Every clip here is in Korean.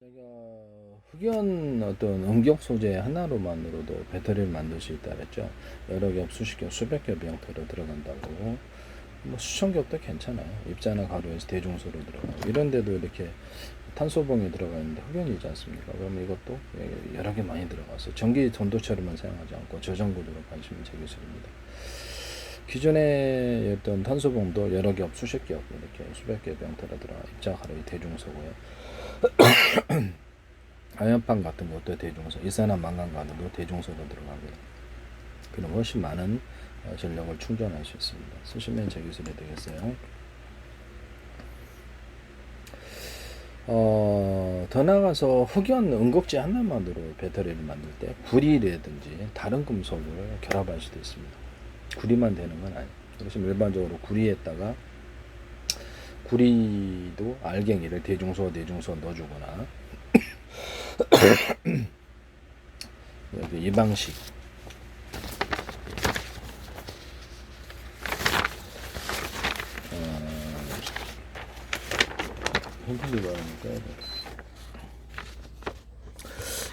제가 흑연 어떤 음격 소재 하나로만으로도 배터리를 만들 수 있다 그랬죠. 여러 겹, 수십 겹, 수백 겹의 형태로 들어간다고. 뭐 수천 겹도 괜찮아요. 입자나 가루에서 대중소로 들어가요. 이런데도 이렇게 탄소봉이 들어가 있는데 흑연이지 않습니까? 그러면 이것도 여러 개 많이 들어가서 전기 전도체로만 사용하지 않고 저장 구조로 관심이 제 기술입니다. 기존의 어떤 탄소봉도 여러 겹, 수십 겹 이렇게 수백 겹의 형태로 들어가 입자 가루의 대중소고요. 아연판 같은 것도 대중소, 일산화망간 가루도 대중소로 들어가고요. 그럼 훨씬 많은 전력을 충전할 수 있습니다. 쓰시면 제 기술이 되겠어요. 더 나아가서 흑연 음극재 하나만으로 배터리를 만들 때 구리라든지 다른 금속을 결합할 수도 있습니다. 구리만 되는 건 아니에요. 그래서 일반적으로 구리에다가 구리도 알갱이를 대중소 넣어주거나 여기 이 방식 흔들리고 하니까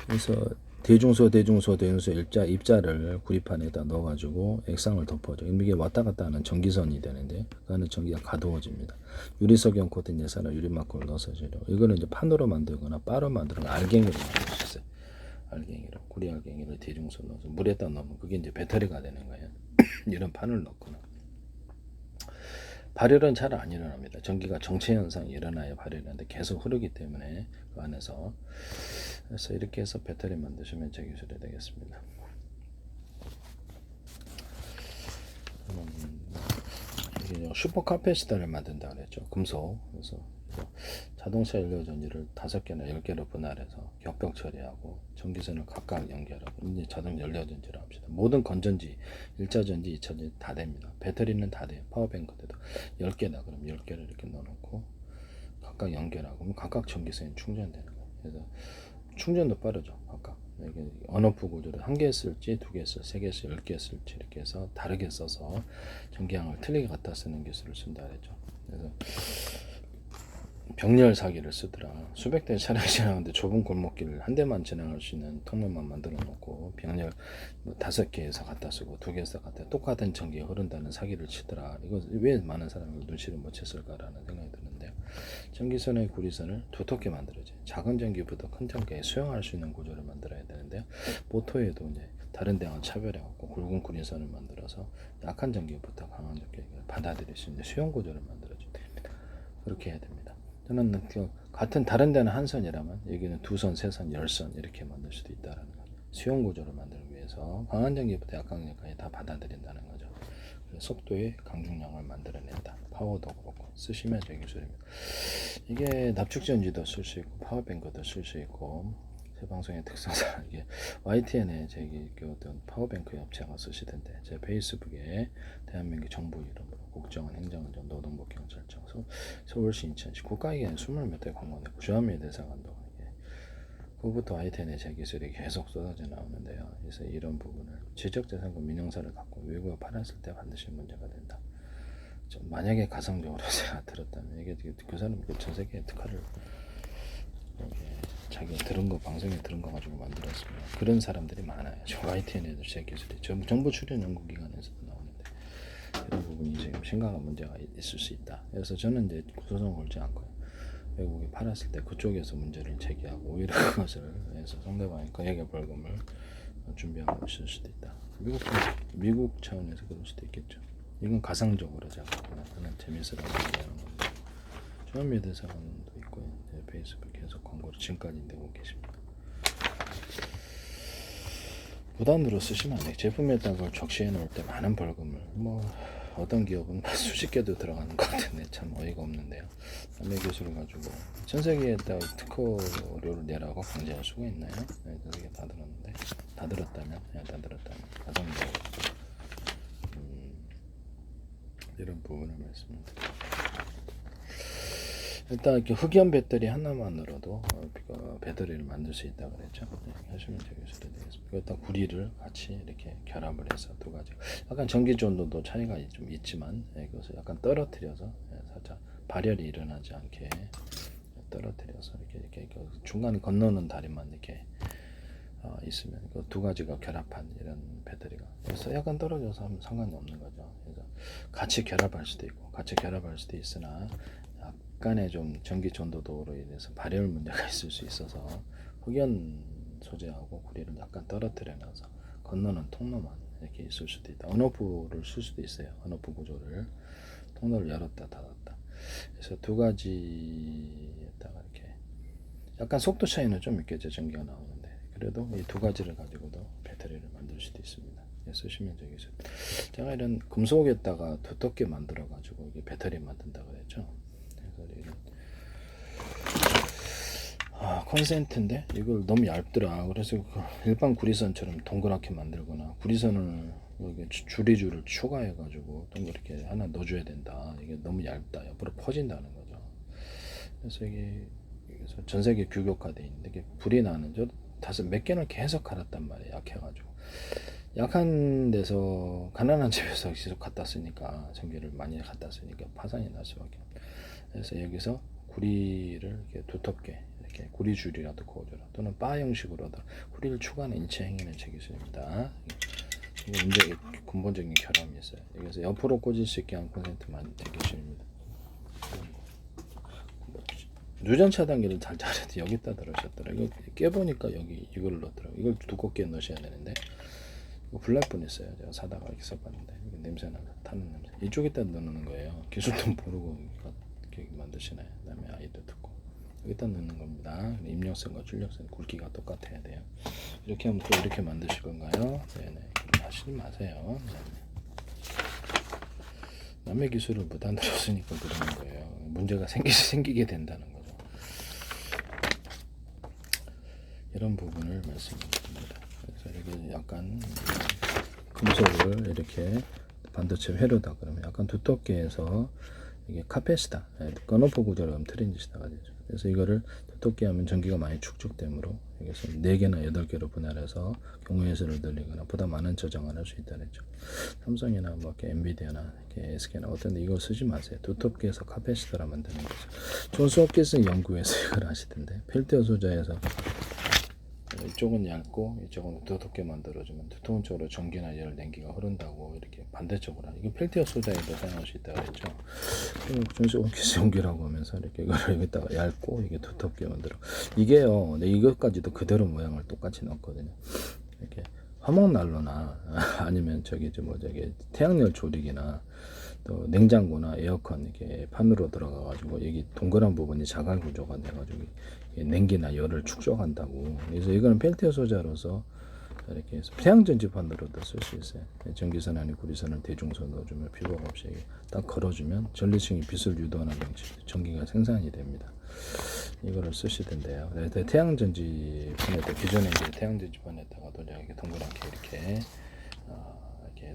그래서 대중소 입자를 구리판에다 넣어가지고 액상을 덮어줘. 이게 왔다 갔다 하는 전기선이 되는데 그 안에 전기가 가두어집니다. 유리석연 코팅 예산을 유리막골을 넣어서 주려. 이거는 이제 판으로 만들거나 바로 만드는 알갱이로 만들 수 있어요. 알갱이로 구리 알갱이를 대중소 넣어서 물에다 넣으면 그게 이제 배터리가 되는 거예요. 이런 판을 넣거나. 발열은 잘 안 일어납니다. 전기가 정체 현상이 일어나야 발열하는데 계속 흐르기 때문에 그 안에서 그래서 이렇게 해서 배터리 만드시면 제 기술이 되겠습니다. 이게 슈퍼 카패시터를 만든다 그랬죠. 금속. 그래서 자동차 연료 전지를 5개나 10개로 분할해서 격벽 처리하고 전기선을 각각 연결하고 이제 자동 연료 전지를 합시다. 모든 건전지, 1차 전지, 2차 전지 다 됩니다. 배터리는 다 돼요. 파워뱅크도 10개다 그럼 10개를 이렇게 넣어놓고 각각 연결하고 그럼 각각 전기선이 충전되는 거예요. 그래서 충전도 빠르죠. 각각. 이게 언어프 구조를 1개 쓸지 2개 쓸지 3개 쓸지 10개 쓸지 이렇게 해서 다르게 써서 전기량을 틀리게 갖다 쓰는 기술을 쓴다 그랬죠. 그래서 병렬 사기를 쓰더라. 수백 대 차량이 지나가는데 좁은 골목길을 한 대만 지나갈 수 있는 통로만 만들어 놓고 병렬 뭐 5개에서 갖다 쓰고 2개에서 갖다 똑같은 전기가 흐른다는 사기를 치더라. 이거 왜 많은 사람들 눈치를 못 챘을까라는 생각이 드는데요. 전기선의 구리선을 두텁게 만들어야지. 작은 전기부터 큰 전기에 수용할 수 있는 구조를 만들어야 되는데요. 모터에도 이제 다른 데와 차별해갖고 굵은 구리선을 만들어서 약한 전기부터 강한 전기를 받아들일 수 있는 수용 구조를 만들어줘야 됩니다. 그렇게 해야 됩니다. 저는 같은 다른 데는 한 선이라면 여기는 2선, 3선, 10선 이렇게 만들 수도 있다는 거죠. 수용 구조를 만들기 위해서 강한 전기부터 약한 전기까지 다 받아들인다는 거죠. 속도의 강중량을 만들어낸다. 파워도 그렇고 쓰시면 제 기술입니다. 이게 납축전지도 쓸 수 있고 파워뱅크도 쓸 수 있고 제 방송의 특성상 이게 YTN에 제기 어떤 파워뱅크 업체가 쓰시던데 제 페이스북에 대한민국 정부 이름으로 국정원 행정안전 노동복경찰청 서울시 인천시 국가기관 20몇 대 광고내고 주한미에 대사관도 그부터 YTN에 제 기술이 계속 쏟아져 나오는데요. 그래서 이런 부분을 지적재산권 민영사를 갖고 외국에 팔았을 때 반드시 문제가 된다. 만약에 가상적으로 제가 들었다면 이게 그 사람이 전 세계의 특화를 자기가 들은 거 방송에 들은 거 가지고 만들었습니다. 그런 사람들이 많아요. 저 YTN에도 제 기술이 정부 출연 연구기관에서도 나오는데 이런 부분이 지금 심각한 문제가 있을 수 있다. 그래서 저는 이제 소송 걸지 않고요. 외국에 팔았을 때 그쪽에서 문제를 제기하고 오히려 그것을 해서 상대방이 거액의 벌금을 준비하고 있을 수도 있다. 미국 차원에서 그럴 수도 있겠죠. 이건 가상적으로 제가 하는 재미있으라고 얘기하는 건데 주한미 대사관도 있고요. 페이스북 계속 광고를 지금까지 내고 계십니다. 무단으로 쓰시면 안 돼요. 제품에다가 적시해 놓을 때 많은 벌금을 어떤 기업은 수십 개도 들어가는 것 같은데 참 어이가 없는데요. 남의 기술을 가지고 전 세계에다 특허료를 내라고 강제할 수가 있나요? 네, 그게 다 들었는데 다 들었다면 가성적으로 이런 부분을 말씀드립니다. 일단 이렇게 흑연 배터리 하나만으로도 배터리를 만들 수 있다고 그랬죠. 네, 하시면 되겠습니다. 일단 구리를 같이 이렇게 결합을 해서 두 가지. 약간 전기 전도도 차이가 좀 있지만 그것을 약간 떨어뜨려서 살짝 발열이 일어나지 않게 떨어뜨려서 이렇게 그 중간에 건너는 다리만 이렇게 있으면 그 두 가지가 결합한 이런 배터리가, 그래서 약간 떨어져서 하면 상관이 없는 거죠. 그래서 같이 결합할 수도 있고 같이 결합할 수도 있으나 약간의 좀 전기 전도도로 인해서 발열 문제가 있을 수 있어서 흑연 소재하고 구리를 약간 떨어뜨려 놔서 건너는 통로만 이렇게 있을 수도 있다. 언오프를 쓸 수도 있어요. 언오프 구조를 통로를 열었다 닫았다. 그래서 두 가지에다가 이렇게 약간 속도 차이는 좀 있겠죠. 전기가 나오는데 그래도 이 두 가지를 가지고도 배터리를 만들 수도 있습니다. 쓰시면 되겠죠. 제가 이런 금속에다가 두텁게 만들어 가지고 이게 배터리 만든다 그랬죠. 그래서 이런 콘센트인데 이걸 너무 얇더라. 그래서 그 일반 구리선처럼 동그랗게 만들거나 구리선을 여기 줄이줄을 추가해 가지고 동그랗게 하나 넣어줘야 된다. 이게 너무 얇다. 옆으로 퍼진다는 거죠. 그래서 이게 전 세계 규격화돼 있는데 이게 불이 나는 저 다섯 몇 개는 계속 갈았단 말이에요. 약해가지고 약한 데서 가난한 집에서 계속 갖다 쓰니까 전기를 많이 갖다 쓰니까 파산이 날 수밖에 없어요. 그래서 여기서 구리를 이렇게 두텁게 이렇게 구리줄이라도 그어줘라 또는 바 형식으로 하다 구리를 추가하는 인체 행위는 제 기술입니다. 이게 문제 근본적인 결함이 있어요. 여기서 옆으로 꽂을 수 있게 한 콘센트만 제 기술입니다. 누전 차단기를 잘 자르지 여기다 들으셨더라. 이거 깨보니까 여기 이걸 넣더라고. 이걸 두껍게 넣으셔야 되는데 이거 불날 뻔했어요. 제가 사다가 이렇게 써봤는데 이게 냄새나 타는 냄새. 이쪽에다 넣는 거예요. 기술도 모르고 이렇게 만드시나요? 그다음에 아이도 듣고 여기다 넣는 겁니다. 입력선과 출력선 굵기가 똑같아야 돼요. 이렇게 하면 또 이렇게 만드실 건가요? 네네. 하시지 마세요. 네네. 남의 기술을 무단으로 쓰니까 그러는 거예요. 문제가 생기게 된다는 거죠. 이런 부분을 말씀드립니다. 그래서 이렇게 약간 금속을 이렇게 반도체 회로다 그러면 약간 두텁게 해서 이게 카페시다, 건오프 구조로 틀린 짓이다가 되죠. 그래서 이거를 두텁게 하면 전기가 많이 축적되므로 여기서 4개나 8개로 분할해서 경우의 수를 늘리거나 보다 많은 저장을 할 수 있다 그랬죠. 삼성이나 뭐 이렇게 엔비디아나 이렇게 SK나 어떤데 이거 쓰지 마세요. 두텁게 해서 카페시터라 만드는 거죠. 존스 홉킨스 연구에서 이걸 하시던데 펠티어 소자에서 이쪽은 얇고 이쪽은 두텁게 만들어주면 두터운 쪽으로 전기나 열 냉기가 흐른다고 이렇게 반대쪽으로 이게 펠티어 소자에도 사용할 수 있다고 했죠. 존스 홉킨스 연구라고 하면서 이렇게 이걸 여기다가 얇고 이게 두텁게 만들어 이게요. 네, 이것까지도 그대로 모양을 똑같이 넣었거든요. 이렇게 화목난로나 아니면 저기 태양열 조리기나 또 냉장고나 에어컨 이렇게 판으로 들어가 가지고 여기 동그란 부분이 자갈 구조가 돼 가지고 냉기나 열을 축적한다고. 그래서 이거는 펠티어 소자로서 이렇게 해서 태양전지판으로도 쓸 수 있어요. 전기선 아니 구리선을 대중선 넣어주면 피로가 없이 딱 걸어주면 전리층이 빛을 유도하는 방식 전기가 생산이 됩니다. 이거를 쓰시던데요. 태양전지판에다 기존에 이제 태양전지판에다가도 이렇게 동그랗게 이렇게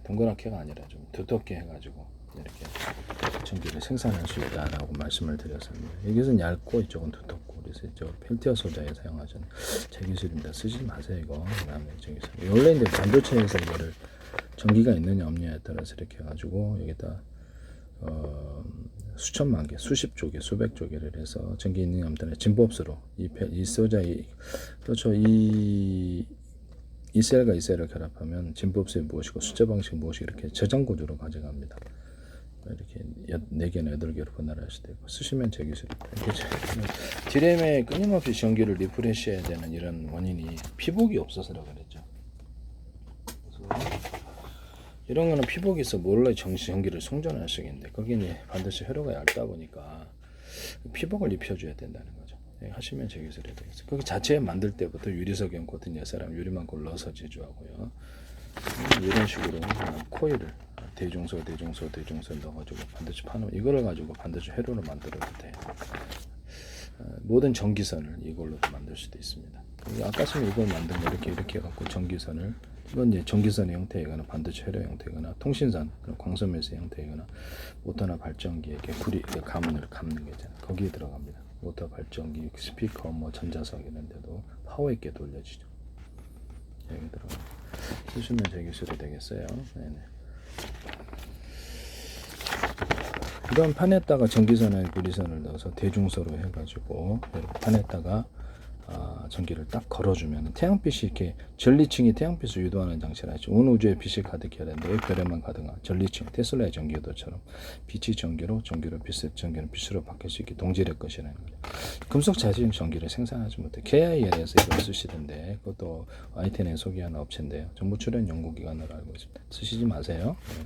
동그랗게가 아니라 좀 두텁게 해가지고 이렇게 전기를 생산할 수 있다라고 말씀을 드렸습니다. 여기서는 얇고 이쪽은 두텁고 그래서 이쪽 펠티어 소자에 사용하시는 제 기술입니다. 쓰지 마세요 이거. 그다음에 저기서 원래 이제 반도체에서 이거를 전기가 있느냐 없느냐에 따라서 이렇게 해가지고 여기다 수천만 개, 수십 조개, 수백 조개를 해서 전기 있느냐 없느냐 진법수로 이 소자 그렇죠. 이 셀과 이 셀을 결합하면 진법수의 무엇이고 숫자 방식 무엇이 이렇게 저장 구조로 가져갑니다. 이렇게 4개나 8개로 분할할 수도 있고 쓰시면 제 기술입니다. 디램에 끊임없이 전기를 리프레시해야 되는 이런 원인이 피복이 없어서라고 그랬죠. 그래서 이런 거는 피복이 있어 몰래 전기를 송전할 수 있는데 거기는 반드시 회로가 얇다 보니까 피복을 입혀줘야 된다는 거죠. 하시면 제 기술이 되겠어요. 거기 자체에 만들 때부터 유리석연 코튼 10사람 유리만큼 넣어서 제조하고요. 이런 식으로 코일을 대중소 넣어가지고 반드시 파는 이거를 가지고 반드시 회로를 만들어도 돼요. 모든 전기선을 이걸로도 만들 수도 있습니다. 아까 쓰면 이걸 만든 거 이렇게 갖고 전기선을 이건 이제 전기선의 형태이거나 반도체 회로 형태이거나 통신선 광선매스 형태이거나 모터나 발전기에 이렇게 구리 가문을 감는 게 있잖아요. 거기에 들어갑니다. 모터 발전기 스피커 뭐 전자석 이런 데도 파워 있게 돌려지죠. 여기 들어가 쓰시면 제 기술이 되겠어요. 네네. 이런 판에다가 전기선에 구리선을 넣어서 대중소로 해가지고 이렇게 판에다가 전기를 딱 걸어주면 태양빛이 이렇게 전리층이 태양빛을 유도하는 장치라 하죠. 온 우주에 빛이 가득해야 되는데 별에만 가득한 전리층, 테슬라의 전기도처럼 빛이 전기로, 빛을 전기로 빛으로 바뀔 수 있게 동질의 것이라는 거죠. 금속 자재용 전기를 생산하지 못해 KIL에서 이걸 쓰시던데 그것도 i10에 소개하는 업체인데요. 정부 출연 연구기관으로 알고 있습니다. 쓰시지 마세요. 네.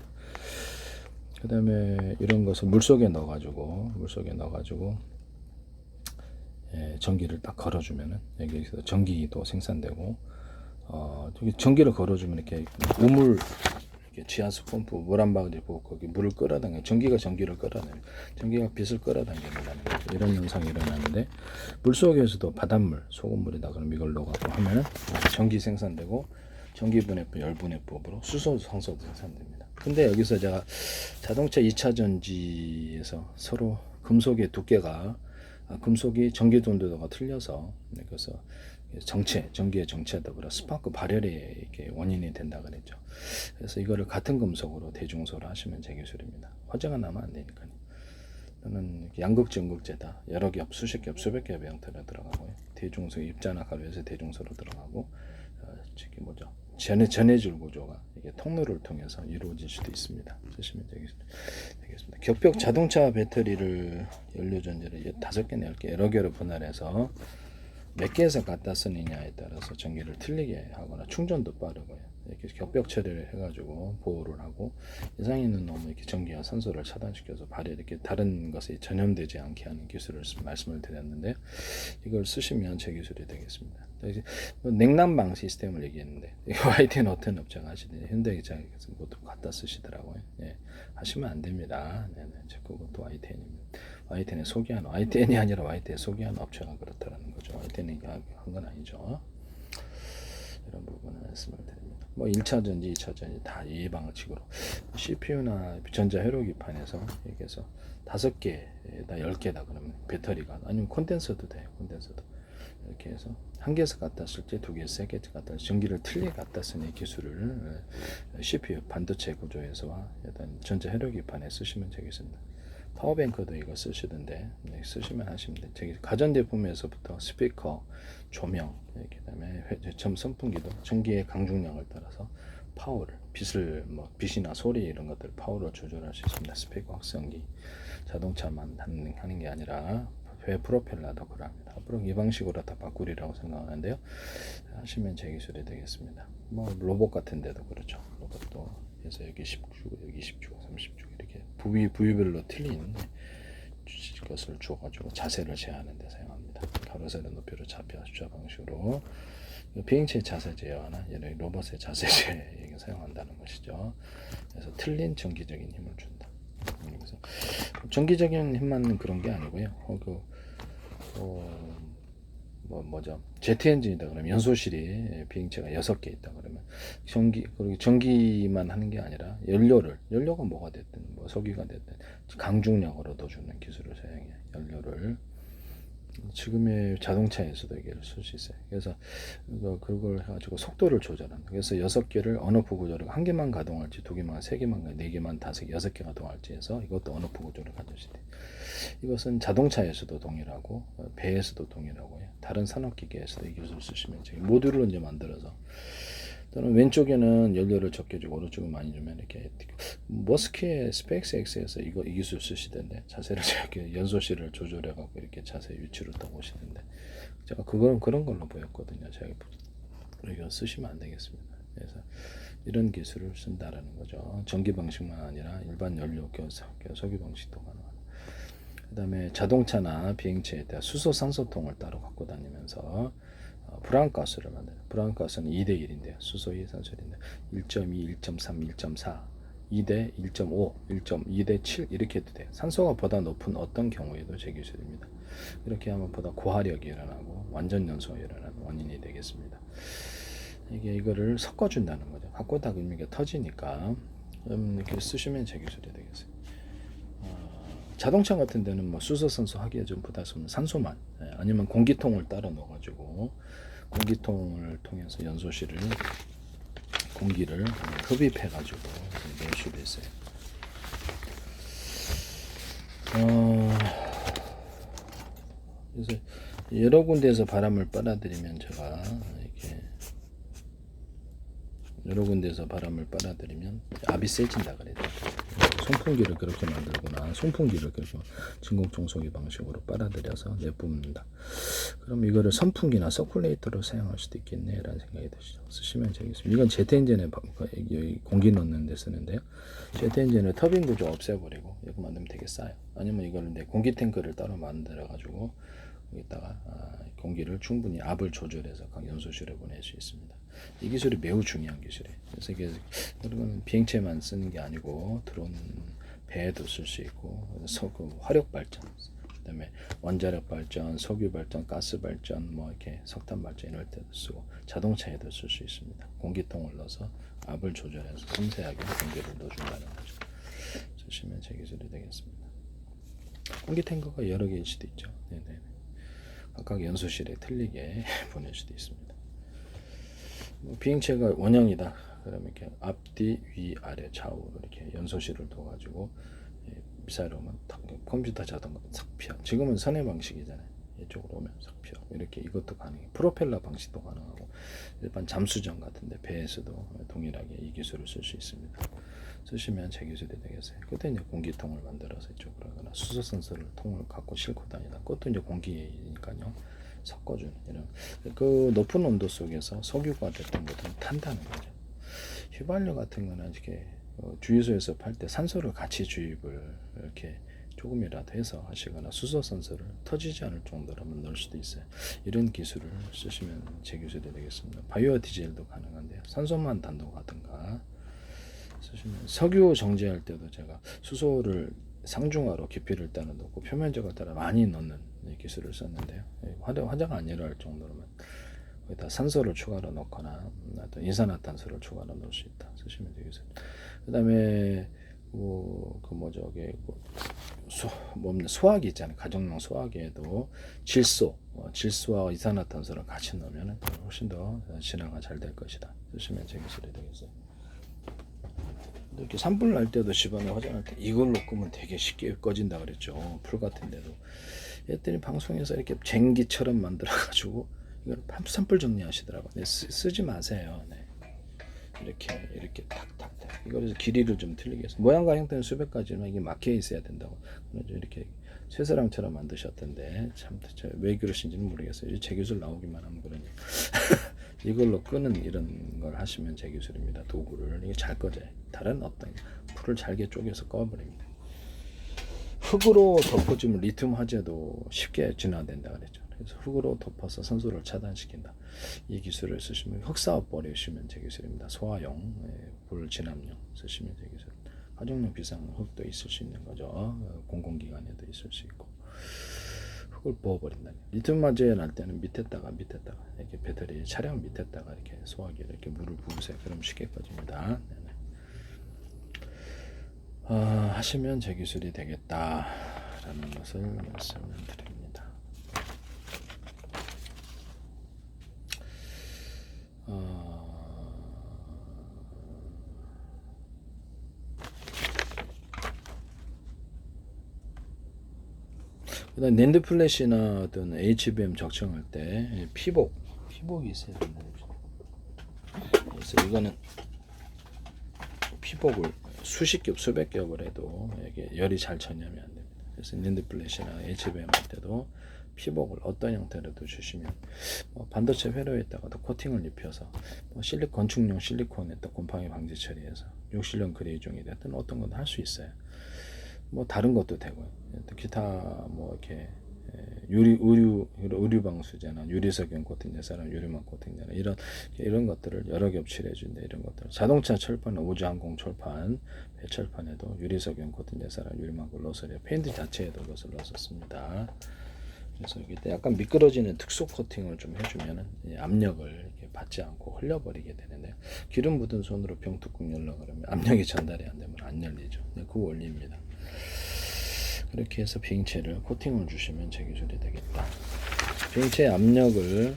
그 다음에 이런 것을 물속에 넣어가지고 전기를 딱 걸어주면은 여기서 전기도 생산되고 전기를 걸어주면 이렇게 우물 이렇게 지하수 펌프 물 한 바가지 부고 거기 물을 끌어당겨 전기가 전기를 끌어당겨 전기가 빛을 끌어당긴다는 거죠. 이런 현상이 일어나는데 물속에서도 바닷물 소금물이다 그러면 이걸 넣어갖고 하면은 전기 생산되고 전기분해법 열분해법으로 수소 산소도 생산됩니다. 근데 여기서 제가 자동차 2차 전지에서 서로 금속의 두께가 금속이 전기 전도도가 틀려서 그래서 전기의 정체다 그래 스파크 발열이 이렇게 원인이 된다 그랬죠. 그래서 이거를 같은 금속으로 대중소로 하시면 제 기술입니다. 화재가 나면 안 되니까요. 저는 양극재, 음극재다 여러 겹, 수십 겹, 수백 겹의 형태로 들어가고요. 대중소 입자낙하를 위해서 대중소로 들어가고 저기 뭐죠? 전해줄 구조가 이게 통로를 통해서 이루어질 수도 있습니다. 쓰시면 되겠습니다. 격벽 자동차 배터리를 연료전지를 5개, 10개 여러 개로 분할해서 몇 개에서 갖다 쓰느냐에 따라서 전기를 틀리게 하거나 충전도 빠르고요. 이렇게 격벽 처리를 해가지고 보호를 하고 이상에는 너무 이렇게 전기와 산소를 차단시켜서 발에 이렇게 다른 것에 전염되지 않게 하는 기술을 말씀을 드렸는데 이걸 쓰시면 제 기술이 되겠습니다. 냉난방 시스템을 얘기했는데 i10 어떤 업체가 하시더니 현대기차에서 그것도 갖다 쓰시더라고요. 예, 하시면 안 됩니다. 네네, 그것도 i10입니다. i10에 소개하는 i10이 아니라 i10에 소개하는 업체가 그렇다는 거죠. i10이 한 건 아니죠. 이런 부분을 말씀을 드립니다. 뭐 1차 전지, 2차 전지 다 이 방식으로 CPU나 전자 회로기판에서 얘기해서 5개다 10개다 그러면 배터리가 아니면 콘덴서도 돼요. 콘덴서도 이렇게 해서 한 개에서 갖다 쓸 때 2개, 3개 갖다 전기를 틀리게 갖다 쓰는 기술을 CPU 반도체 구조에서와 일단 전자 회로기판에 쓰시면 되겠습니다. 파워뱅크도 이거 쓰시던데 쓰시면 하시면 돼요. 저기 가전제품에서부터 스피커, 조명, 그다음에 점 선풍기도 전기의 강중량을 따라서 파워를 빛이나 소리 이런 것들 파워를 조절할 수 있습니다. 스피커 확성기 자동차만 하는 게 아니라 배 프로펠러도 그럽니다. 앞으로 이 방식으로 다 바꾸리라고 생각하는데요. 하시면 제 기술이 되겠습니다. 뭐 로봇 같은 데도 그렇죠. 로봇도 그래서 여기 10주, 여기 10주, 30주 이렇게 부위별로 틀린 것을 주어가지고 자세를 제어하는 데 사용합니다. 가로세로 높이로 좌표 숫자 방식으로 비행체의 자세 제어나 이런 로봇의 자세 제어에 사용한다는 것이죠. 그래서 틀린 전기적인 힘을 준다. 그래서 전기적인 힘만 그런 게 아니고요. 뭐죠? 제트 엔진이다 그러면 연소실이 비행체가 6개 있다 그러면 그리고 전기만 하는 게 아니라 연료가 뭐가 됐든 뭐 석유가 됐든 강중량으로 넣어주는 기술을 사용해요. 연료를 지금의 자동차에서도 이게 쓸 수 있어요. 그래서 그걸 해가지고 속도를 조절하는. 그래서 6개를 언어프 구조를 1개만 가동할지 2개만, 3개만, 4개만, 5개, 6개 가동할지 해서 이것도 언어프 구조를 가져주시대. 이것은 자동차에서도 동일하고 배에서도 동일하고요. 다른 산업기계에서도 이 기술을 쓰시면 모듈을 이제 만들어서 또는 왼쪽에는 연료를 적게 주고 오른쪽에 많이 주면 이렇게 머스크의 스페이스X에서 이 기술 쓰시던데 자세를 이렇게 연소실을 조절해 갖고 이렇게 자세 위치로 딱 오시던데 제가 그런 걸로 보였거든요. 제가 이거 쓰시면 안 되겠습니다. 그래서 이런 기술을 쓴다라는 거죠. 전기 방식만 아니라 일반 연료 석유 방식도 가능합니다. 그 다음에 자동차나 비행체에 대한 수소 산소통을 따로 갖고 다니면서 브라운가스를 만드는. 브라운가스는 2대1인데요. 수소 2, 산소 1인데 1.2, 1.3, 1.4, 2대 1.5, 2대 7 이렇게 해도 돼요. 산소가 보다 높은 어떤 경우에도 제 기술입니다. 이렇게 하면 보다 고화력이 일어나고 완전 연소가 일어나는 원인이 되겠습니다. 이거를 섞어준다는 거죠. 갖고 닦으면 이게 터지니까 이렇게 쓰시면 제 기술이 되겠어요. 자동차 같은 데는 뭐 수소, 산소 하기에 좀 부담스러운 산소만 아니면 공기통을 따로 넣어가지고 공기통을 통해서 연소실을 공기를 흡입해가지고 넣을 수도 있어요. 그래서 여러 군데에서 바람을 빨아들이면 제가 이렇게 여러 군데에서 바람을 빨아들이면 압이 세진다 그래요. 송풍기를 그렇게 만들거나 송풍기를 그렇게 진공청소기 방식으로 빨아들여서 내뿜는다. 그럼 이거를 선풍기나 서큘레이터로 사용할 수도 있겠네라는 생각이 드시죠. 쓰시면 되겠습니다. 이건 제트 엔진에 공기 넣는 데 쓰는데요. 제트 엔진을 터빈 구조 없애버리고 이거 만들면 되게 싸요. 아니면 이거는 공기 탱크를 따로 만들어 가지고 여기다가 공기를 충분히 압을 조절해서 각 연소실에 보낼 수 있습니다. 이 기술이 매우 중요한 기술이에요. 그래서 이게 여러분 비행체만 쓰는 게 아니고 드론 배에도 쓸 수 있고 화력 발전, 그다음에 원자력 발전, 석유 발전, 가스 발전, 뭐 이렇게 석탄 발전 이럴 때도 쓰고 자동차에도 쓸 수 있습니다. 공기통을 넣어서 압을 조절해서 섬세하게 공기를 넣어준다는 거죠. 쓰시면 제 기술이 되겠습니다. 공기 탱크가 여러 개일 수도 있죠. 네네. 각각 연소실에 틀리게 보낼 수도 있습니다. 비행체가 원형이다. 그러면 이렇게 앞뒤 위 아래 좌우 이렇게 연소실을 둬가지고 미사일 오면 컴퓨터 자동으로 싹 피하. 지금은 선의 방식이잖아요. 이쪽으로 오면 싹 피하. 이렇게 이것도 가능해. 프로펠러 방식도 가능하고 일반 잠수정 같은데 배에서도 동일하게 이 기술을 쓸 수 있습니다. 쓰시면 제 기술이 되겠어요. 그때 이제 공기통을 만들어서 이쪽으로 하거나 수소 센서를 통을 갖고 싣고 다니다. 그것도 이제 공기니까요. 섞어주는 이런 그 높은 온도 속에서 석유가 됐던 것들은 탄다는 거죠. 휘발유 같은 거는 이렇게 주유소에서 팔 때 산소를 같이 주입을 이렇게 조금이라도 해서 하시거나 수소 센서를 터지지 않을 정도로만 넣을 수도 있어요. 이런 기술을 쓰시면 제 기술이 되겠습니다. 바이오 디젤도 가능한데요. 산소만 단독하든가 쓰시면 석유 정제할 때도 제가 수소를 상중하로 깊이를 따라 넣고 표면적을 따라 많이 넣는 기술을 썼는데요. 화재가 안 일어날 정도로만 거기다 산소를 추가로 넣거나 또 이산화탄소를 추가로 넣을 수 있다. 쓰시면 되겠습니다. 그다음에 소화기 있잖아요. 가정용 소화기에도 질소와 이산화탄소를 같이 넣으면 훨씬 더 진화가 잘 될 것이다. 쓰시면 제 기술이 되겠어요. 이렇게 산불 날 때도 집안에 화장할 때 이걸로 끄면 되게 쉽게 꺼진다 그랬죠. 풀 같은데도. 했더니 방송에서 이렇게 쟁기처럼 만들어가지고 이걸 산불 정리하시더라고요. 네, 쓰지 마세요. 네. 이렇게 탁탁탁. 이거를 길이를 좀 틀리게 해서 모양과 형태는 수백 가지만 이게 막혀 있어야 된다고. 그래서 이렇게 쇠사랑처럼 만드셨던데 참 왜 그러신지는 모르겠어요. 제 기술 나오기만 하면 그러니. 이걸로 끄는 이런 걸 하시면 제 기술입니다. 도구를 이게 잘 꺼져요. 다른 어떤 풀을 잘게 쪼개서 꺼버립니다. 흙으로 덮어주면 리튬 화재도 쉽게 진화된다 그랬죠. 그래서 흙으로 덮어서 산소를 차단시킨다. 이 기술을 쓰시면 흑사업 버리시면 제 기술입니다. 소화용, 불 진압용 쓰시면 제 기술. 가정용 비상 흙도 있을 수 있는 거죠. 공공기관에도 있을 수 있고. 흙을 부어버린다. 리튬 화재 날 때는 밑에다가 이렇게 배터리 차량 밑에다가 이렇게 소화기를 이렇게 물을 부으세요. 그럼 쉽게 꺼집니다. 하시면 제 기술이 되겠다라는 것을 말씀을 드립니다. 그다음 낸드 플래시나 어떤 HBM 적청할 때 피복이 있어야 된다. 그래서 이거는 피복을 수십 겹, 수백 겹을 해도 이게 열이 잘 전염이 안 됩니다. 그래서 낸드 플래시나 HBM 할 때도 피복을 어떤 형태로도 주시면 반도체 회로에다가도 코팅을 입혀서 건축용 실리콘에 또 곰팡이 방지 처리해서 욕실용 그레이종이 됐든 어떤 것도 할 수 있어요. 다른 것도 되고요. 또 기타 이렇게 의류 방수제나 유리석용 코팅제나 유리막 코팅제나 이런 것들을 여러 겹 칠해준다. 이런 것들 자동차 철판, 우주항공 철판, 배철판에도 유리석용 코팅제나 유리막을 넣어서 페인트 자체에도 그것을 넣었습니다. 그래서 이때 약간 미끄러지는 특수 코팅을 좀 해주면은 압력을 이렇게 받지 않고 흘려버리게 되는데 기름 묻은 손으로 병 뚜껑 열려 그러면 압력이 전달이 안 되면 안 열리죠. 그 원리입니다. 그렇게 해서 비행체를 코팅을 주시면 제 기술이 되겠다. 비행체의 압력을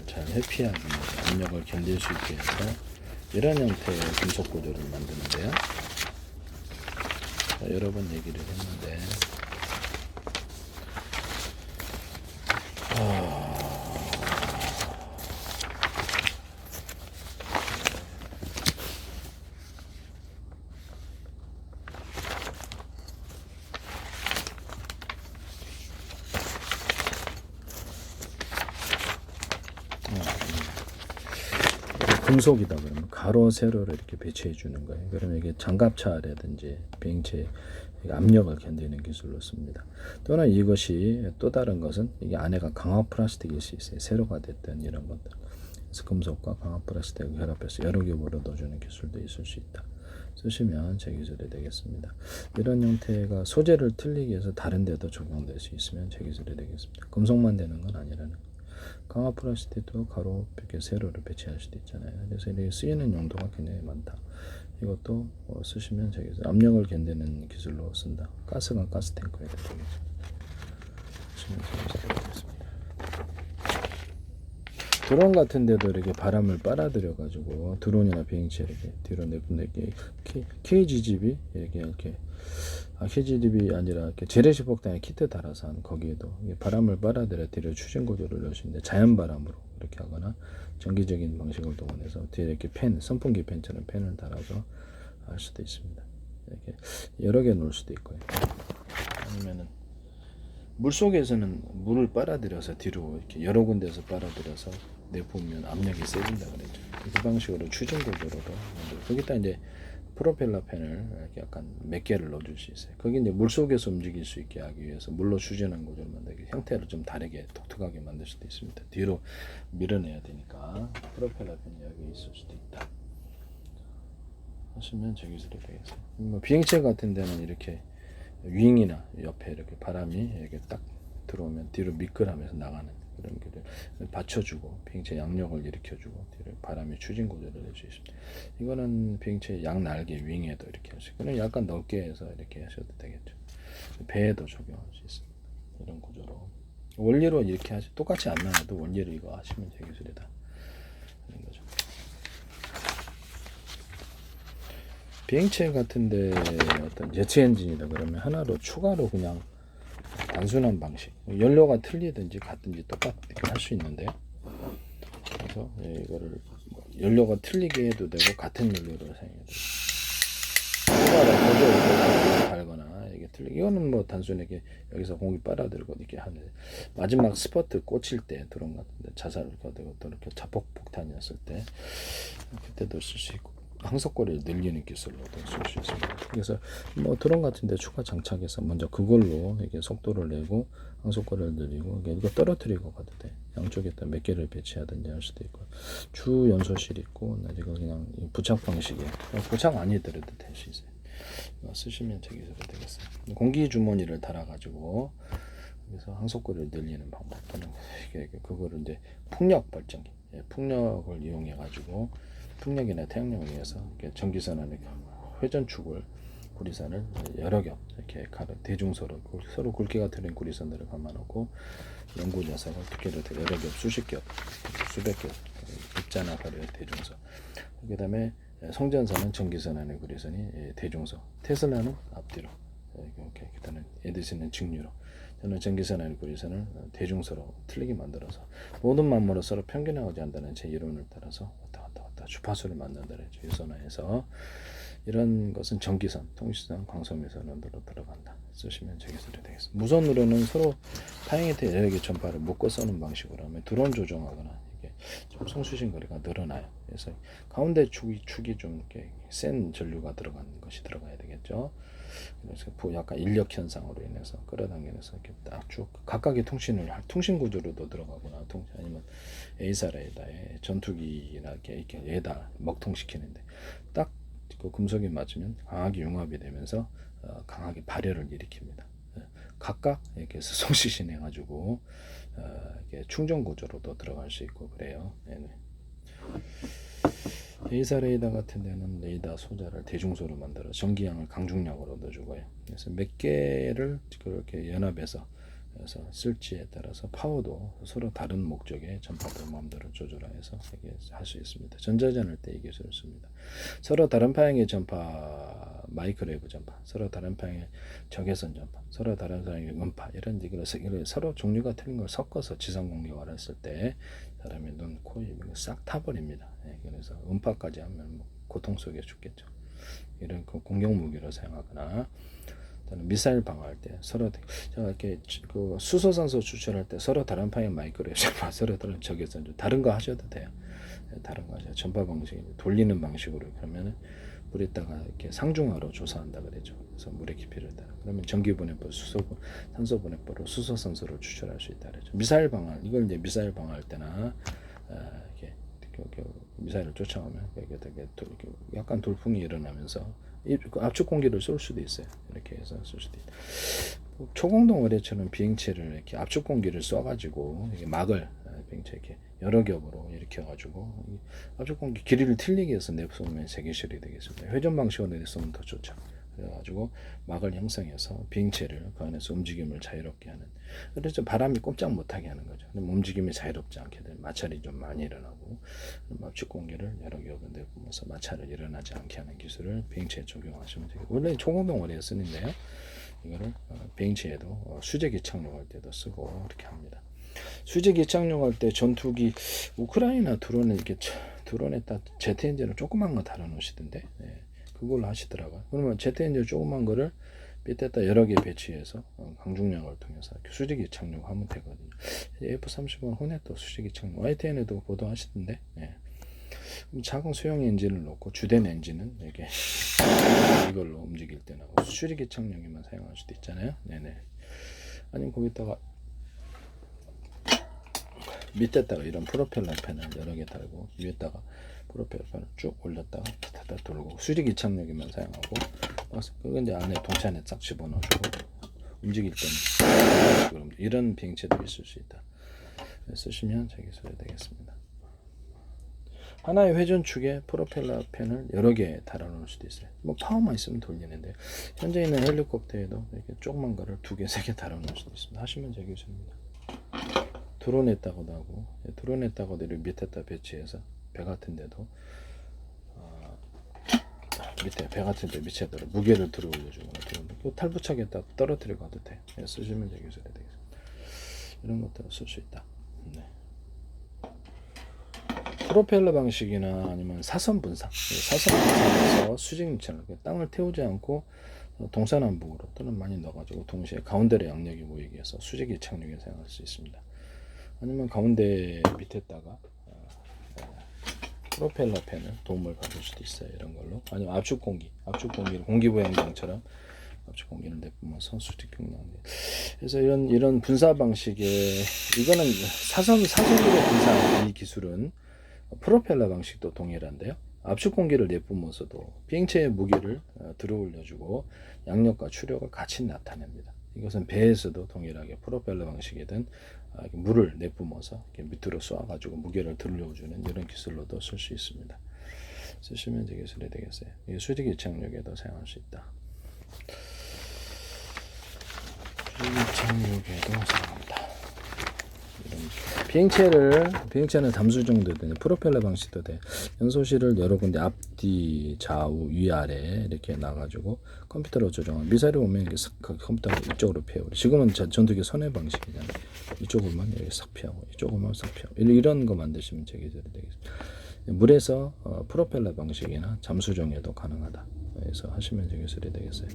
잘 회피하기 위해서 압력을 견딜 수 있게 해서 이런 형태의 금속 구조를 만드는데요. 여러 번 얘기를 했는데 금속이다 그러면 가로 세로를 이렇게 배치해 주는 거예요. 그러면 이게 장갑차라든지 비행체 압력을 견디는 기술로 씁니다. 또는 이것이 또 다른 것은 이게 안에가 강화 플라스틱일 수 있어요. 세로가 됐든 이런 것들. 그래서 금속과 강화 플라스틱을 결합해서 여러 겹으로 넣어주는 기술도 있을 수 있다. 쓰시면 제 기술이 되겠습니다. 이런 형태가 소재를 틀리게 해서 다른 데도 적용될 수 있으면 제 기술이 되겠습니다. 금속만 되는 건 아니라는 거예요. 강화 플라스틱도 가로 이렇게 세로를 배치할 수도 있잖아요. 그래서 이렇게 쓰이는 용도가 굉장히 많다. 이것도 쓰시면 되겠 압력을 견디는 기술로 쓴다. 가스가 가스 탱크에 되겠죠. 쓰시면 되겠습니다. 드론 같은 데도 이렇게 바람을 빨아들여 가지고 드론이나 비행체 이렇게 뒤로 내보내게 KGGB 이렇게 KGDB 아니라 이렇게 재래식 폭탄에 키트 달아서 한 거기에도 바람을 빨아들여 뒤로 추진 구조를 넣을 수 있는데 자연 바람으로 이렇게 하거나 정기적인 방식을 동원해서 뒤에 이렇게 팬 선풍기 팬처럼 팬을 달아서 할 수도 있습니다. 이렇게 여러 개 놓을 수도 있고요. 아니면은 물 속에서는 물을 빨아들여서 뒤로 이렇게 여러 군데서 빨아들여서 내보면 압력이 세진다 그랬죠. 그 방식으로 추진 구조로도 거기다 이제 프로펠러 팬을 이렇게 약간 몇 개를 넣어줄 수 있어요. 거기 이제 물 속에서 움직일 수 있게 하기 위해서 물로 추진한 구조를 만들기 형태를 좀 다르게 독특하게 만들 수도 있습니다. 뒤로 밀어내야 되니까 프로펠러 팬이 여기 있을 수도 있다. 하시면 제 기술이 되겠어요. 뭐 비행체 같은 데는 이렇게 윙이나 옆에 이렇게 바람이 이렇게 딱 들어오면 뒤로 미끌하면서 나가는 그런 거를 받쳐주고 비행체 양력을 일으켜주고 뒤로 바람이 추진 구조를 낼 수 있습니다. 이거는 비행체 양 날개 윙에도 이렇게 할 수 있고 그냥 약간 넓게 해서 이렇게 하셔도 되겠죠. 배에도 적용할 수 있습니다. 이런 구조로 원리로 이렇게 하시 똑같이 안 나와도 원리로 이거 하시면 제 기술이다. 이런 거죠. 비행체 같은데 어떤 제트 엔진이다 그러면 하나로 추가로 그냥 단순한 방식 연료가 틀리든지 같든지 똑같게 할 수 있는데 그래서 이거를 연료가 틀리게 해도 되고 같은 연료를 사용해도 되고 추가로 보조 달거나 이게 틀리게 이거는 뭐 단순하게 여기서 공기 빨아들고 이렇게 하는 마지막 스퍼트 꽂힐 때 드론 같은데 자살을 거두고 또 이렇게 자폭 폭탄이었을 때 그때도 쓸 수 있고 항속거리를 늘리는 기술로도 쓸 수 있습니다. 그래서 뭐 드론 같은데 추가 장착해서 먼저 그걸로 이게 속도를 내고 항속거리를 늘리고 이거 떨어뜨리고 가도 돼. 양쪽에 또 몇 개를 배치하든지 할 수도 있고 주 연소실 있고 이거 그냥 부착 방식에 부착 아니더라도 될 수 있어요. 쓰시면 제 기술이 되겠어요. 공기 주머니를 달아가지고 그래서 항속거리를 늘리는 방법 또는 그거를 이제 풍력 발전기 풍력을 이용해 가지고 풍력이나 태양력에 의해서 전기선을 회전축을 구리선을 여러 겹 이렇게 대중서로 서로 굵기가 틀린 구리선들을 감아놓고 연구 녀석을 두께를 여러 겹 수십 겹 수백 겹 입자나 거리의 대중서 그다음에 송전선은 전기선 안에 구리선이 대중서 테슬라는 앞뒤로 이렇게 그다음에 에디슨은 직류로 저는 전기선 안에 구리선을 대중서로 틀리게 만들어서 모든 만물은 서로 평균하지 않는다는 제 이론을 따라서 주파수를 만든다는 유선화해서 이런 것은 전기선, 통신선, 광섬유선으로 들어간다. 쓰시면 제 기술이 되겠습니다. 무선으로는 서로 타행이테 여러 개 전파를 묶어 써는 방식으로 하면 드론 조정하거나 이게 좀 송수신 거리가 늘어나요. 그래서 가운데 축이 좀 이렇게 센 전류가 들어가는 것이 들어가야 되겠죠. 그래서 약간 인력 현상으로 인해서 끌어당기면서 이렇게 딱 쭉 각각의 통신 구조로도 들어가거나 아니면 A사라에다에 전투기나 이렇게 얘다 먹통시키는데 딱 그 금속이 맞으면 강하게 융합이 되면서 강하게 발열을 일으킵니다. 각각 이렇게 송시신해 가지고 이렇게 충전 구조로도 들어갈 수 있고 그래요. 네네. A사 레이더 같은 데는 레이더 소자를 대중소로 만들어 전기양을 강중량으로 넣어주고요. 그래서 몇 개를 그렇게 연합해서 그래서 쓸지에 따라서 파워도 서로 다른 목적의 전파도 마음대로 조절해서 할 수 있습니다. 전자전할 때 이 기술을 씁니다. 서로 다른 파형의 전파, 마이크로웨이브 전파, 서로 다른 파형의 적외선 전파, 서로 다른 파형의 음파 이런 식으로 서로 종류가 틀린 걸 섞어서 지상 공격을 했을 때 사람의 눈, 코, 입 싹 타버립니다. 그래서 음파까지 하면 뭐 고통 속에 죽겠죠. 이런 공격 무기로 사용하거나 미사일 방어할 때 서로 제가 이렇게 그 수소산소 추출할 때 서로 다른 파의 마이크로웨이브 전파, 서로 다른 적외선 다른 거 하셔도 돼요. 다른 거 하셔. 전파 방식이 돌리는 방식으로 그러면은 물에다가 이렇게 상중하로 조사한다 그러죠. 그래서 물의 깊이를 따라. 그러면 전기 분해법, 산소 분해법으로 수소산소를 추출할 수 있다 그러죠. 미사일 방어 이걸 이제 미사일 방어할 때나 이렇게 미사일을 쫓아오면 되게 약간 돌풍이 일어나면서 압축 공기를 쏠 수도 있어요. 이렇게 해서 쏠 수도 있다. 초공동 어뢰처럼 비행체를 이렇게 압축 공기를 쏴가지고 막을 비행체 이렇게 여러 겹으로 일으켜가지고 압축 공기 길이를 틀리게 해서 내쏘면 세기실이 되겠습니다. 회전 방식으로 내쏘면 더 좋죠. 그래가지고 막을 형성해서 비행체를 그 안에서 움직임을 자유롭게 하는. 그래서 바람이 꼼짝 못하게 하는 거죠. 움직임이 자유롭지 않게 되면 마찰이 좀 많이 일어나고 압축 공기를 여러 겹으로 내뿜어서 마찰을 일어나지 않게 하는 기술을 비행체에 적용하시면 되겠고 원래 초공동 어뢰에 쓰는데요. 이거를 비행체에도 수제기 착륙할 때도 쓰고 이렇게 합니다. 수제기 착륙할 때 전투기 우크라이나 드론에 이렇게 드론에다 제트 엔진을 조그만 거 달아놓으시던데. 그걸로 하시더라고요. 그러면 제트 엔진 조그만 거를 밑에다 여러 개 배치해서 강중량을 통해서 수직이 착륙하면 되거든요. F-35 호넷도 수직이 착륙, YTN에도 보도하시던데. 작은 소형 엔진을 놓고 주된 엔진은 이렇게 이걸로 움직일 때나 수직이 착륙에만 사용할 수도 있잖아요. 네네. 아니면 거기다가 밑에다가 이런 프로펠러 팬을 여러 개 달고 위에다가 프로펠러 팬을 쭉 올렸다가 타다 돌고 수직 이착륙에만 사용하고 그건 이제 안에 동차안에 싹 집어넣어주고 움직일 때는 이런 비행체도 있을 수 있다. 쓰시면 제 기술이 되겠습니다. 하나의 회전축에 프로펠러 팬을 여러 개 달아놓을 수도 있어요. 뭐 파워만 있으면 돌리는데 현재 있는 헬리콥터에도 이렇게 조그만 거를 2개, 3개 달아놓을 수도 있습니다. 하시면 제 기술입니다. 드론에다가도 하고 드론에다가도 이렇게 밑에다 배치해서 배 같은데도 밑에 배 같은데 밑에다 무게를 들어 올려주거나 탈부착에다 떨어뜨려 가도 돼. 쓰시면 되게 기술이 되겠습니다. 이런 것도 쓸 수 있다. 네. 프로펠러 방식이나 아니면 사선 분사, 사선 분사에서 수직 미천을 땅을 태우지 않고 동서남북으로 또는 많이 넣어가지고 동시에 가운데로 양력이 모이게 해서 수직이 착륙에 사용할 수 있습니다. 아니면 가운데 밑에다가 프로펠러 팬을 도움을 받을 수도 있어요. 이런 걸로. 아니면 압축 공기를 공기부양장처럼 압축 공기를 내뿜어서 수직 경량. 그래서 이런 분사 방식의 이거는 사선으로 분사하는 이 기술은 프로펠러 방식도 동일한데요. 압축 공기를 내뿜어서도 비행체의 무게를 들어 올려주고 양력과 추력을 같이 나타냅니다. 이것은 배에서도 동일하게 프로펠러 방식이든 물을 내뿜어서 밑으로 쏘아가지고 무게를 들려주는 이런 기술로도 쓸 수 있습니다. 쓰시면 제 기술이 되겠어요. 이 수직 이착륙에도 사용할 수 있다. 수직 이착륙에도 사용합니다. 비행체는 담수 정도 되는 프로펠러 방식도 돼. 연소실을 여러 군데 앞뒤 좌우 위아래 이렇게 놔가지고 컴퓨터로 조정하면 미사일이 오면 이렇게 컴퓨터가 이쪽으로 피하고 지금은 전투기 선회 방식이잖아요. 이쪽으로만 이렇게 싹 피하고 이쪽으로만 싹 피하고 이런 거 만드시면 제 기술이 되겠습니다. 물에서 프로펠러 방식이나 잠수정에도 가능하다. 그래서 하시면 제 기술이 되겠어요.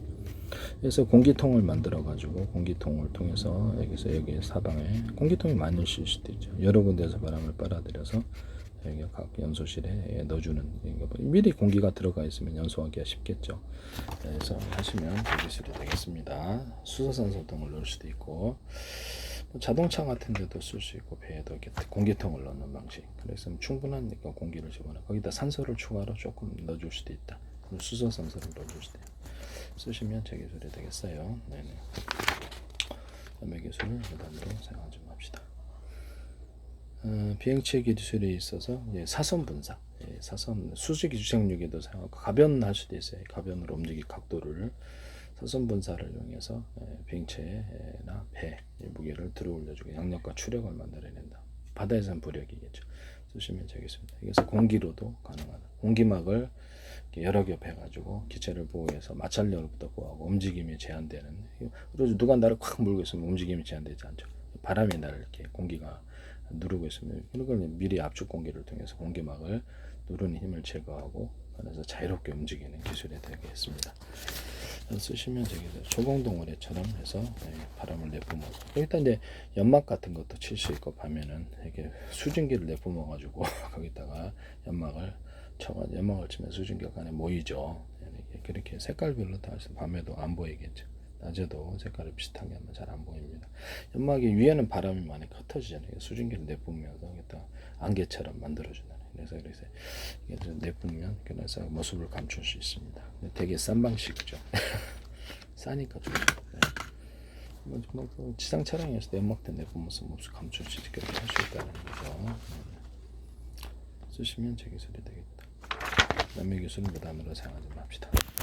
그래서 공기통을 만들어 가지고 공기통을 통해서 여기 사방에 공기통이 많이 쉴 수도 있죠. 여러 군데에서 바람을 빨아들여서 여기 각 연소실에 넣어주는 미리 공기가 들어가 있으면 연소하기가 쉽겠죠. 그래서 하시면 그 기술이 되겠습니다. 수소산소통을 넣을 수도 있고 자동차 같은 데도 쓸 수 있고 배에도 이렇게 공기통을 넣는 방식. 그래서 충분하니까 공기를 집어넣어 거기다 산소를 추가로 조금 넣어줄 수도 있다. 수소산소를 넣어줄 수도 있다. 쓰시면 제 기술이 되겠어요. 네네. 다음에 기술을 무단으로 사용 좀 합시다. 비행체 기술에 있어서 사선 분사, 사선 수직 이착륙에도 사용하고 가변할 수도 있어요. 가변으로 움직일 각도를 사선 분사를 이용해서 비행체나 배의 무게를 들어올려주고 양력과 추력을 만들어낸다. 바다에서는 부력이겠죠. 쓰시면 되겠습니다. 그래서 공기로도 가능하다. 공기막을 여러 겹 해가지고 기체를 보호해서 마찰력부터 보호하고 움직임이 제한되는. 그래서 누가 나를 콱 물고 있으면 움직임이 제한되지 않죠. 바람이 나를 이렇게 공기가 누르고 있으면 그걸 미리 압축 공기를 통해서 공기막을 누르는 힘을 제거하고 그래서 자유롭게 움직이는 기술이 되겠습니다. 쓰시면 되겠어요. 조공동어래처럼 해서 바람을 내뿜어서 일단 이제 연막 같은 것도 칠 수 있고 밤에는 이렇게 수증기를 내뿜어 가지고 거기다가 연막을 쳐가지고 연막을 치면 수증기가 안에 모이죠. 그렇게 색깔별로 다 해서 밤에도 안 보이겠죠. 낮에도 색깔이 비슷하게 하면 잘 안 보입니다. 연막이 위에는 바람이 많이 흩어지잖아요. 수증기를 내뿜으면서 여기다 안개처럼 만들어준다. 그래서 이게 내뿜으면 그래서 모습을 감출 수 있습니다. 되게 싼 방식이죠. 싸니까 좋죠. 지상 촬영에서 연막대 내뿜으면서 모습 감출 수 있게 할 수 있다는 거죠. 쓰시면 제 기술이 되겠다. 남의 기술은 무단으로 사용하지 맙시다.